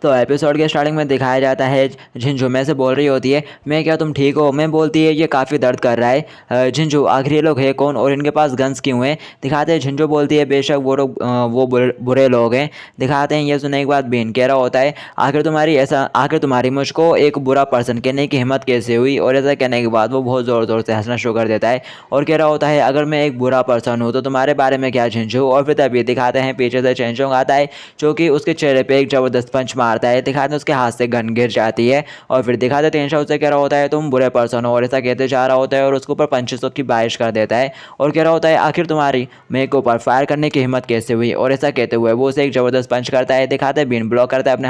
तो एपिसोड के स्टार्टिंग में दिखाया जाता है झिंझू मैं से बोल रही होती है, मैं क्या तुम ठीक हो। मैं बोलती है ये काफ़ी दर्द कर रहा है। झिंझू आखिर ये लोग है कौन और इनके पास गन्स क्यों हैं। दिखाते हैं झिंझू बोलती है बेशक वो लोग वो बुरे लोग हैं। दिखाते हैं ये सुनने के बाद बीन कह रहा होता है आखिर तुम्हारी मुझको एक बुरा पर्सन कहने की हिम्मत कैसे हुई। और ऐसा कहने के बाद वो बहुत ज़ोर ज़ोर से हंसना शुरू कर देता है और कह रहा होता है अगर मैं एक बुरा पर्सन हूँ तो तुम्हारे बारे में क्या झिंझू। और फिर तभी दिखाते हैं पीछे से चेंचोंग आता है जो कि उसके चेहरे पे एक ज़बरदस्त पंच मारता है। दिखाते हैं उसके हाथ से गन गिर जाती है और फिर दिखाते हैं तेंशा उससे कह रहा होता है तुम बुरे पर्सन हो और ऐसा कहते जा रहा होता है और उसके ऊपर पंचेस की बारिश कर देता है और कह रहा होता है आखिर तुम्हारी मेरे के ऊपर फायर करने की हिम्मत कैसे हुई। और ऐसा कहते हुए वो उसे एक ज़बरदस्त पंच करता है। दिखाते हैं बीन ब्लॉक करता है अपने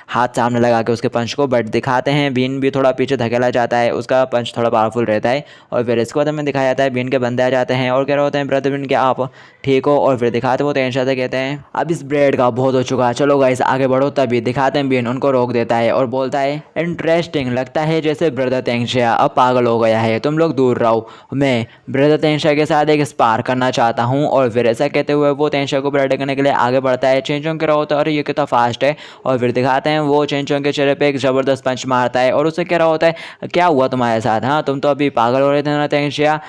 हाथ सामने लगा के उसके पंच को, बट दिखाते हैं बीन भी थोड़ा पीछे धकेला जाता है, उसका पंच थोड़ा पावरफुल रहता है। और फिर इसके बाद हमें दिखाया जाता है बीन के बंदे आ जाते हैं और कह रहे होते हैं ब्रदर बीन क्या आप ठीक हो। और फिर दिखाते वो तेंशा से कहते हैं अब इस ब्रेड का बहुत हो चुका, चलो गाइस आगे बढ़ो। तभी दिखाते हैं बीन उनको रोक देता है और बोलता है इंटरेस्टिंग, लगता है जैसे ब्रदर तेंशा अब पागल हो गया है, तुम लोग दूर रहो, मैं ब्रदर तेंशा के साथ एक स्पार करना चाहता हूँ। और फिर ऐसा कहते हुए वो तेंशा को ब्रेड करने के लिए आगे बढ़ता है। चेंचोंग कह रहा होता है अरे ये कितना फास्ट है। और फिर दिखाते हैं वो चेंचोंग के चेहरे पे एक ज़बरदस्त पंच मारता है और उससे कह रहा होता है क्या हुआ तुम्हारे साथ, हाँ तुम तो अभी पागल हो रहे थे ना तेंशा,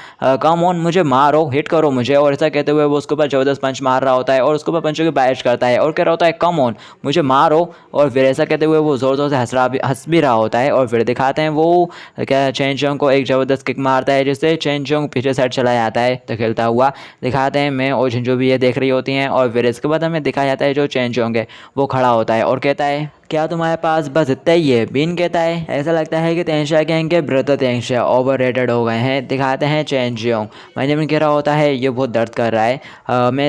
कम ऑन मुझे मारो, हिट करो मुझे। और ऐसा कहते हुए वो उसके ऊपर ज़बरदस्त पंच मार रहा होता है और उसके ऊपर पंचों की बारिश करता है और कह रहा होता है कम ऑन मुझे मारो। और फिर ऐसा कहते हुए वो ज़ोर ज़ोर से हंस भी रहा होता है। और फिर दिखाते हैं वो क्या चेंचोंग को एक ज़बरदस्त किक मारता है जिससे चेंचोंग पीछे साइड चला जाता है तो खेलता हुआ। दिखाते हैं मैं और झिंझू भी ये देख रही होती हैं। और फिर इसके बाद हमें दिखाया जाता है जो चेंचोंग है वो खड़ा होता है और कहता है क्या तुम्हारे पास बस इतना ही है। बीन कहता है ऐसा लगता है कि तेंशा गैंग के ब्रदर तेंशा ओवररेटेड हो गए हैं। दिखाते हैं चेंचोंग बेंजामिन कह रहा होता है ये बहुत दर्द कर रहा है, मैं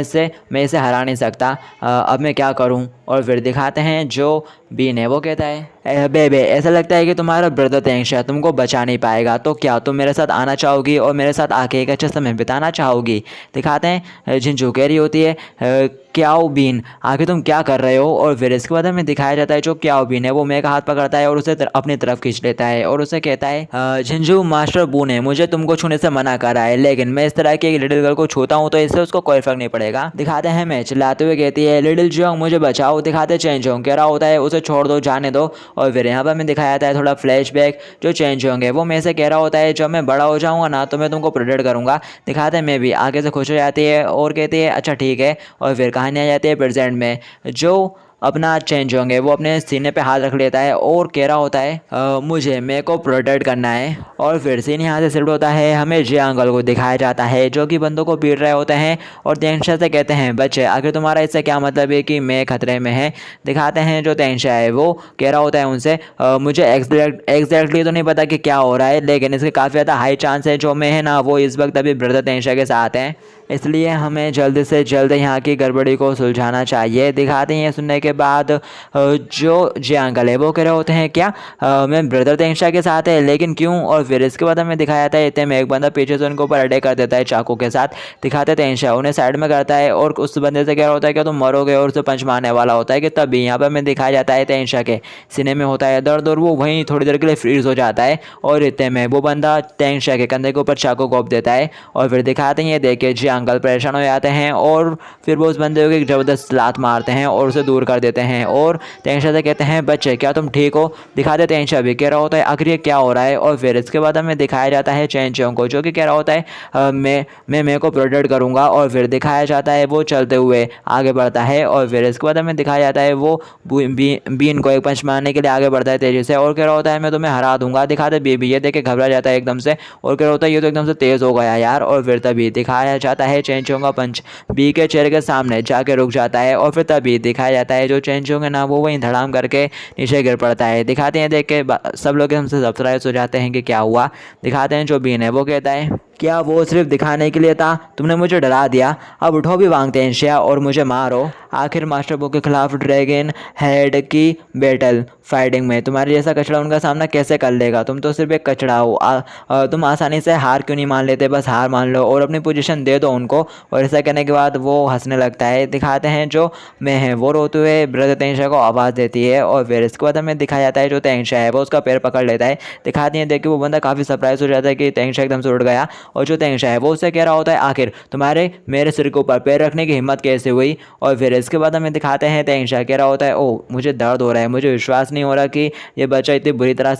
इसे हरा नहीं सकता, अब मैं क्या करूं। और फिर दिखाते हैं जो बीन है वो कहता है बेबे ऐसा लगता है कि तुम्हारा ब्रदर तेंशा तुमको बचा नहीं पाएगा, तो क्या तुम मेरे साथ आना चाहोगी और मेरे साथ आके एक अच्छा समय बिताना चाहोगी। दिखाते हैं झिंझू कह रही होती है क्याओ बीन आखिर तुम क्या कर रहे हो। और फिर इसके बाद हमें दिखाया जाता है जो क्याओ बीन है वो मैं का हाथ पकड़ता है और उसे अपनी तरफ खींच लेता है और उसे कहता है झिंझू मास्टर बू ने मुझे तुमको छूने से मना करा है, लेकिन मैं इस तरह की एक लिटिल गर्ल को छूता हूँ तो इससे उसको कोई फर्क नहीं पड़ेगा। दिखाते हैं मैं चिल्लाते हुए कहती है लिटिल जोंग मुझे बचाओ। दिखाते चेंचोंग कह रहा होता है उसे छोड़ दो, जाने दो। और फिर यहाँ पर हमें दिखाया जाता है थोड़ा फ्लैशबैक, जो चेंचोंग है वो मैं से कह रहा होता है जब मैं बड़ा हो जाऊँगा ना तो मैं तुमको प्रोटेक्ट करूँगा। दिखाते हैं मैं भी आगे से खुश हो जाती है और कहती है अच्छा ठीक है। और फिर कहानी आ जाती है प्रेजेंट में, जो अपना चेंचोंग है वो अपने सीने पे हाथ रख लेता है और कह रहा होता है मुझे मेरे को प्रोटेक्ट करना है। और फिर सीन यहाँ से शिफ्ट होता है, हमें जे अंकल को दिखाया जाता है जो कि बंदों को पीट रहे होते हैं और तेंशा से कहते हैं बच्चे आखिर तुम्हारा इससे क्या मतलब है कि मैं खतरे में है। दिखाते हैं जो तेंशा है वो कह रहा होता है उनसे मुझे एग्जैक्टली तो नहीं पता कि क्या हो रहा है, लेकिन इसके काफ़ी ज़्यादा हाई चांस है जो मैं है ना वो इस वक्त अभी ब्रदर तेंशा के साथ हैं, इसलिए हमें जल्द से जल्द यहाँ की गड़बड़ी को सुलझाना चाहिए। दिखाते हैं सुनने के बाद जो जे अंकल है वो कह रहे होते हैं क्या मैं ब्रदर तेंशा के साथ है, लेकिन क्यों। और फिर इसके बाद हमें दिखाया जाता है इतने में एक बंदा पीछे से उनके ऊपर अटैक कर देता है चाकू के साथ। दिखाते तेंशा उन्हें साइड में करता है और उस बंदे से कह रहा होता है कि तुम मरोगे और उसे पंच मारने वाला होता है कि तभी यहाँ पर हमें दिखाया जाता है तेंशा के सीने में होता है दर्द और वो वहीं थोड़ी देर के लिए फ्रीज हो जाता है। और इतने में वो बंदा तेंशा के कंधे के ऊपर चाकू घोंप देता है और फिर दिखाते हैं ये देख के जे अंकल परेशान हो जाते हैं और फिर वो उस बंदे को एक ज़बरदस्त लात मारते हैं और उसे दूर कर देते हैं और तेंशा से कहते हैं बच्चे क्या तुम ठीक हो। दिखाते तेंशा भी कह रहा होता है आखिर ये क्या हो रहा है। और फिर इसके बाद हमें दिखाया जाता है चेंचोंग को जो कि कह रहा होता है मैं मेरे को प्रोटेक्ट करूँगा। और फिर दिखाया जाता है वो चलते हुए आगे बढ़ता है और फिर इसके बाद हमें दिखाया जाता है वो बीन को एक पंच मारने के लिए आगे बढ़ता है तेजी से और कह रहा होता है मैं तुम्हें हरा दूंगा। दिखाते बीबी ये देख के घबरा जाता है एकदम से और कह रहा होता है ये तो एकदम से तेज़ हो गया यार। और फिर तभी दिखाया जाता है चेंचोंग का पंच बी के चेहरे के सामने जाके रुक जाता है और फिर तभी दिखाया जाता है जो चेंचोंग है ना वो वहीं धड़ाम करके नीचे गिर पड़ता है। दिखाते हैं देख के सब लोग हमसे सरप्राइज हो जाते हैं कि क्या हुआ। दिखाते हैं जो बीन है वो कहता है क्या वो सिर्फ दिखाने के लिए था, तुमने मुझे डरा दिया, अब उठो भी वांग तेंशा और मुझे मारो। आखिर मास्टर बू के खिलाफ ड्रैगन हेड की बैटल फाइटिंग में तुम्हारे जैसा कचड़ा उनका सामना कैसे कर लेगा, तुम तो सिर्फ एक कचड़ा हो। तुम आसानी से हार क्यों नहीं मान लेते, बस हार मान लो और अपनी पोजीशन दे दो उनको। और ऐसा कहने के बाद वो हंसने लगता है। दिखाते हैं जो मैं है वो रोते हुए ब्रदर तेंशा को आवाज़ देती है और फिर इसके बाद हमें दिखाया जाता है जो तेंशा है वो उसका पैर पकड़ लेता है। दिखाते हैं देख के वो बंदा काफ़ी सरप्राइज हो जाता है कि तेंशा एकदम से उठ गया और जो तेंशा है वो उससे कह रहा होता है आखिर तुम्हारे मेरे सिर के ऊपर पैर रखने की हिम्मत कैसे हुई। और फिर इसके बाद हमें दिखाते हैं तेंशा कह रहा होता है ओ मुझे दर्द हो रहा है, मुझे विश्वास नहीं हो रहा कि ये बच्चा इतनी बुरी तरह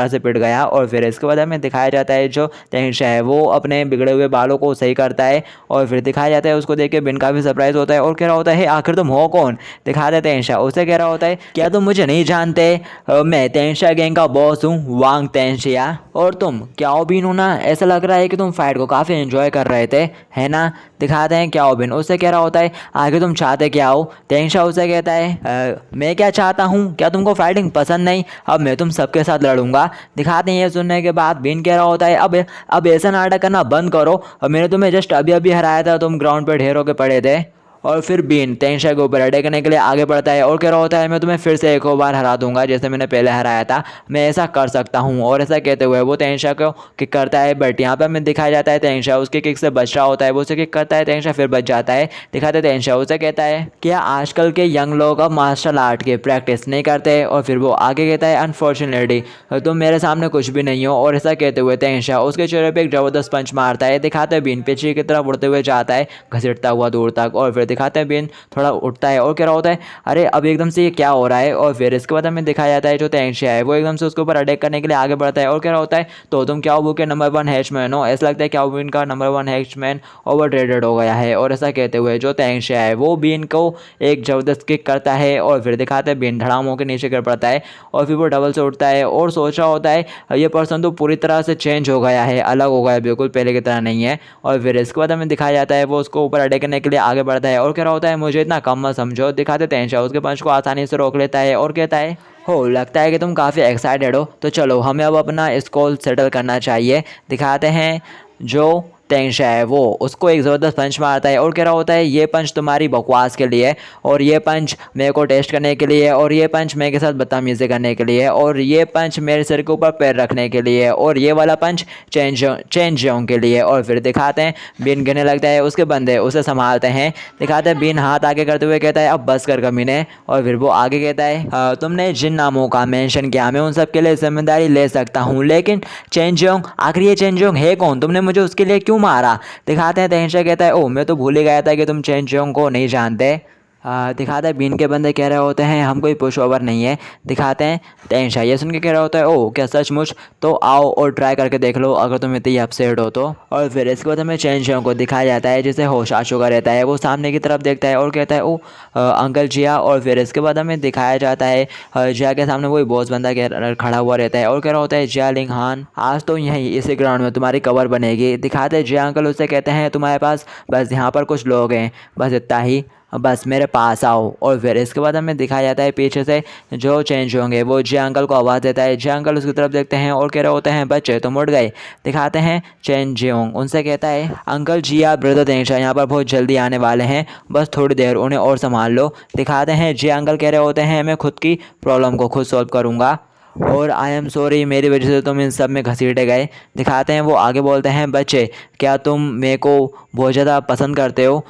से पिट गया। और फिर इसके बाद हमें दिखाया जाता है जो तेंशा है वो अपने बिगड़े हुए बालों को सही करता है। और फिर दिखाया जाता है उसको देख के बिन काफ़ी सरप्राइज होता है और कह रहा होता है आखिर तुम हो कौन। दिखा देते हैं तेंशा उसे कह रहा होता है क्या तुम मुझे नहीं जानते, मैं तेंशा गैंग का बॉस हूँ वांग तेंशिया। और तुम क्याओ बीन हो ना, ऐसा लग रहा है कि तुम फाइट को काफ़ी एंजॉय कर रहे थे है ना। दिखाते हैं क्याओ बीन उससे कह रहा होता है आगे तुम चाहते क्या हो। तेंशा उसे कहता है मैं क्या चाहता हूँ, क्या तुमको फाइटिंग पसंद नहीं, अब मैं तुम सबके साथ लड़ूंगा। दिखाते हैं ये सुनने के बाद बीन कह रहा होता है अब ऐसा नाटक करना बंद करो, अब मैंने तुम्हें जस्ट अभी अभी हराया था, तुम ग्राउंड पे ढेर होके पड़े थे। और फिर बीन तेंशा के ऊपर अटैक करने के लिए आगे बढ़ता है और कह रहा होता है मैं तुम्हें फिर से एक और बार हरा दूंगा जैसे मैंने पहले हराया था, मैं ऐसा कर सकता हूँ। और ऐसा कहते हुए वो तेंशा को किक करता है, बट यहाँ पर हमें दिखाया जाता है तेंशा उसके किक से बच रहा होता है, वो उसे किक करता है, तेंशा फिर बच जाता है। दिखाते तेंशा उसे कहता है क्या आजकल के यंग लोग अब मार्शल आर्ट की प्रैक्टिस नहीं करते। और फिर वो आगे कहता है अनफॉर्चुनेटली तुम मेरे सामने कुछ भी नहीं हो। और ऐसा कहते हुए तेंशा उसके चेहरे पर एक जबरदस्त पंच मारता है। दिखाते बीन पीछे की तरफ उड़ते हुए जाता है घसीटता हुआ दूर तक। और फिर दिखाते हैं बीन थोड़ा उठता है और कह रहा होता है अरे अब एकदम से ये क्या हो रहा है। और फिर इसके बाद हमें दिखाया जाता है जो तेंशा है वो एकदम से उसके ऊपर अटैक करने के लिए आगे बढ़ता है और कह रहा होता है तो तुम क्या वो के नंबर 1 हैचमैन हो। ऐसा लगता है क्या बीन का नंबर 1 हैचमैन ओवररेटेड हो गया है। और ऐसा कहते हुए जो तेंशा है वो बीन को एक जबरदस्त किक करता है और फिर दिखाते हैं बीन धड़ाम होकर नीचे गिर पड़ता है। और फिर वो डबल से उठता है और सोच रहा होता है ये पर्सन तो पूरी तरह से चेंज हो गया है, अलग हो गया है, बिल्कुल पहले की तरह नहीं है। और फिर इसके बाद हमें दिखाया जाता है वो उसको ऊपर अटैक करने के लिए आगे बढ़ता है और कह रहा होता है मुझे इतना कम मत समझो। दिखाते तेंशा उसके पंच को आसानी से रोक लेता है और कहता है हो लगता है कि तुम काफ़ी एक्साइटेड हो, तो चलो हमें अब अपना स्कोर सेटल करना चाहिए। दिखाते हैं जो तेंशा है वो उसको एक ज़बरदस्त पंच मारता है और कह रहा होता है ये पंच तुम्हारी बकवास के लिए, और ये पंच मेरे को टेस्ट करने के लिए, और ये पंच मेरे के साथ बदतमीज़ी करने के लिए, और ये पंच मेरे सिर के ऊपर पैर रखने के लिए, और ये वाला पंच चेंज के लिए। और फिर दिखाते हैं बीन गिरने लगता है, उसके बंदे उसे संभालते हैं। दिखाते हैं बीन हाथ आगे करते हुए कहता है अब बस कर कमीने। और फिर वो आगे कहता है तुमने जिन नामों का मेंशन किया मैं उन सब के लिए जिम्मेदारी ले सकता हूँ, लेकिन चेंजियोंग आखिर ये चेंजियोंग है कौन, तुमने मुझे उसके लिए क्यों मारा। दिखाते हैं तेंशा कहता है ओ मैं तो भूल ही गया था कि तुम चेंजियोंग को नहीं जानते। दिखाता है बीन के बंदे कह रहे होते हैं हम कोई पुश ओवर नहीं है। दिखाते हैं तेंशा ये सुन के कह रहा होता है ओ क्या सचमुच, तो आओ और ट्राई करके देख लो अगर तुम इतनी अपसेट हो तो। और फिर इसके बाद हमें चेंजियोंग को दिखाया जाता है जिसे होश आ चुका रहता है, वो सामने की तरफ देखता है और कहता है ओ अंकल जिया। और फिर इसके बाद हमें दिखाया जाता है जिया के सामने वही बॉस बंदा खड़ा हुआ रहता है और कह रहा होता है जिया लिंग हान आज तो यहीं इसी ग्राउंड में तुम्हारी कवर बनेगी। दिखाते हैं जिया अंकल उससे कहते हैं तुम्हारे पास बस यहाँ पर कुछ लोग हैं, बस इतना ही, बस मेरे पास आओ। और फिर इसके बाद हमें दिखाया जाता है पीछे से जो चेंज होंगे वो जिया अंकल को आवाज़ देता है। जिया अंकल उसकी तरफ देखते हैं और कह रहे होते हैं बच्चे तुम उठ गए। दिखाते हैं चेंज जियोंग उनसे कहता है अंकल जिया ब्रदर तेंशा यहाँ पर बहुत जल्दी आने वाले हैं, बस थोड़ी देर उन्हें और संभाल लो। दिखाते हैं जिया अंकल कह रहे होते हैं मैं खुद की प्रॉब्लम को खुद सॉल्व करूँगा और आई एम सॉरी मेरी वजह से तुम इन सब में घसीटे गए। दिखाते हैं वो आगे बोलते हैं बच्चे क्या तुम मेरे को बहुत ज़्यादा पसंद करते हो,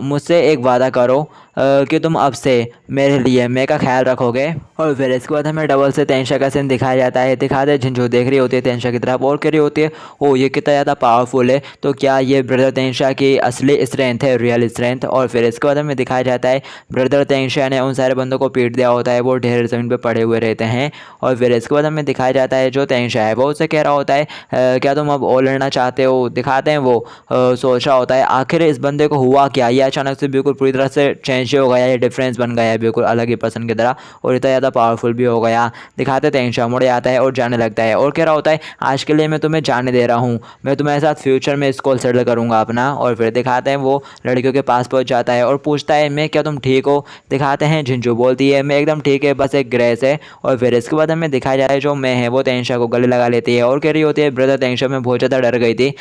मुझसे एक वादा करो कि तुम अब से मेरे लिए मेरे का ख्याल रखोगे। और फिर इसके बाद हमें डबल से तेंशा का सीन दिखाया जाता है। दिखाते हैं झिंझो देख रही होती है तेंशा की तरफ और कह रही होती है ओ ये कितना ज़्यादा पावरफुल है, तो क्या ये ब्रदर तेंशा की असली स्ट्रेंथ है, रियल स्ट्रेंथ। और फिर इसके बाद हमें दिखाया जाता है ब्रदर तेंशा ने उन सारे बंदों को पीट दिया होता है, वो ढेर ज़मीन पर पड़े हुए रहते हैं। और फिर इसके बाद हमें दिखाया जाता है जो तेंशा है वो उससे कह रहा होता है क्या तुम अब और लड़ना चाहते हो। दिखाते हैं वो सोच रहा होता है आखिर इस बंदे को हुआ क्या, ये अचानक से बिल्कुल पूरी तरह से चेंज हो गया, ये डिफरेंस बन गया है बिल्कुल अलग ही पर्सन की तरह, और इतना ज़्यादा पावरफुल भी हो गया। दिखाते तेंशा मुड़े आता है और जाने लगता है और कह रहा होता है आज के लिए मैं तुम्हें जाने दे रहा हूँ, मैं तुम्हारे साथ फ्यूचर में इसको सेटल करूँगा अपना। और फिर दिखाते हैं वो लड़कियों के पास पहुँच जाता है और पूछता है मैं क्या तुम ठीक हो। दिखाते हैं झिंझू बोलती है मैं एकदम ठीक है, बस एक ग्रेस है। और फिर इसके बाद हमें दिखाया जाता है जो मैं है वो तेंशा को गले लगा लेती है और कह रही होती है ब्रदर तेंशा मैं बहुत ज़्यादा डर गई थी।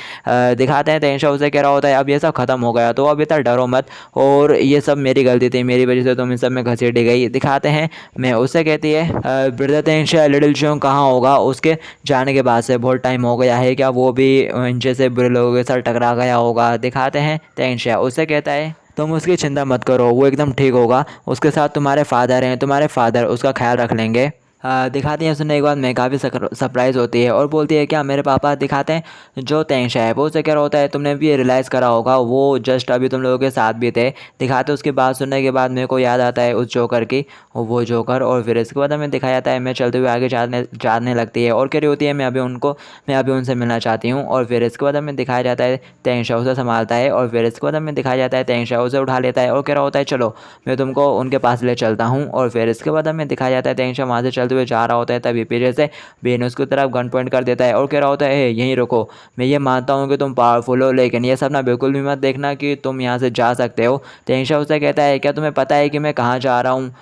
दिखाते हैं तेंशा उसे कह रहा होता है अब ये सब खत्म हो गया तो अब इतना डरो मत, और ये सब मेरी गलती थी, मेरी वजह से तुम इन सब में घसीटी गई। दिखाते हैं मैं उससे कहती है ब्रदर तेंशा लिटिल जियोंग कहाँ होगा, उसके जाने के बाद से बहुत टाइम हो गया है, क्या वो भी इनसे से बुरे लोगों के साथ टकरा गया होगा। दिखाते हैं तेंशा उससे कहता है तुम उसकी चिंता मत करो, वो एकदम ठीक होगा, उसके साथ तुम्हारे फादर हैं, तुम्हारे फादर उसका ख्याल रख लेंगे। दिखाती हैं सुनने के बाद मैं काफ़ी सरप्राइज़ होती है और बोलती है क्या मेरे पापा। दिखाते हैं जो तेंशा है वो उसे कह रहा होता है तुमने भी रियलाइज़ करा होगा वो जस्ट अभी तुम लोगों के साथ भी थे। दिखाते उसकी बात सुनने के बाद मेरे को याद आता है उस जोकर की, और वो जोकर। और फिर इसके बाद हमें दिखाया जाता है मैं चलते हुए आगे जानने लगती है और कह रही होती है मैं अभी उनसे मिलना चाहती हूँ। और फिर इसके बाद हमें दिखाया जाता है तेंशा उसे संभालता है और फिर इसके बाद हमें दिखाया जाता है तेंशा उसे उठा लेता है और कह रहा होता है चलो मैं तुमको उनके पास ले चलता हूँ। और फिर इसके बाद हमें दिखाया जाता है तेंशा वहाँ से चलते हुए जा रहा होता है, तभी पीछे से बेन उसकी तरफ गन पॉइंट कर देता है और कह रहा होता है "हे, यहीं रुको। मैं ये मानता हूँ कि तुम पावरफुल हो, लेकिन ये सपना बिल्कुल भी मत देखना कि तुम यहाँ से जा सकते हो। तेंशा उसे कहता है क्या तुम्हें पता है कि मैं कहाँ जा रहा हूँ।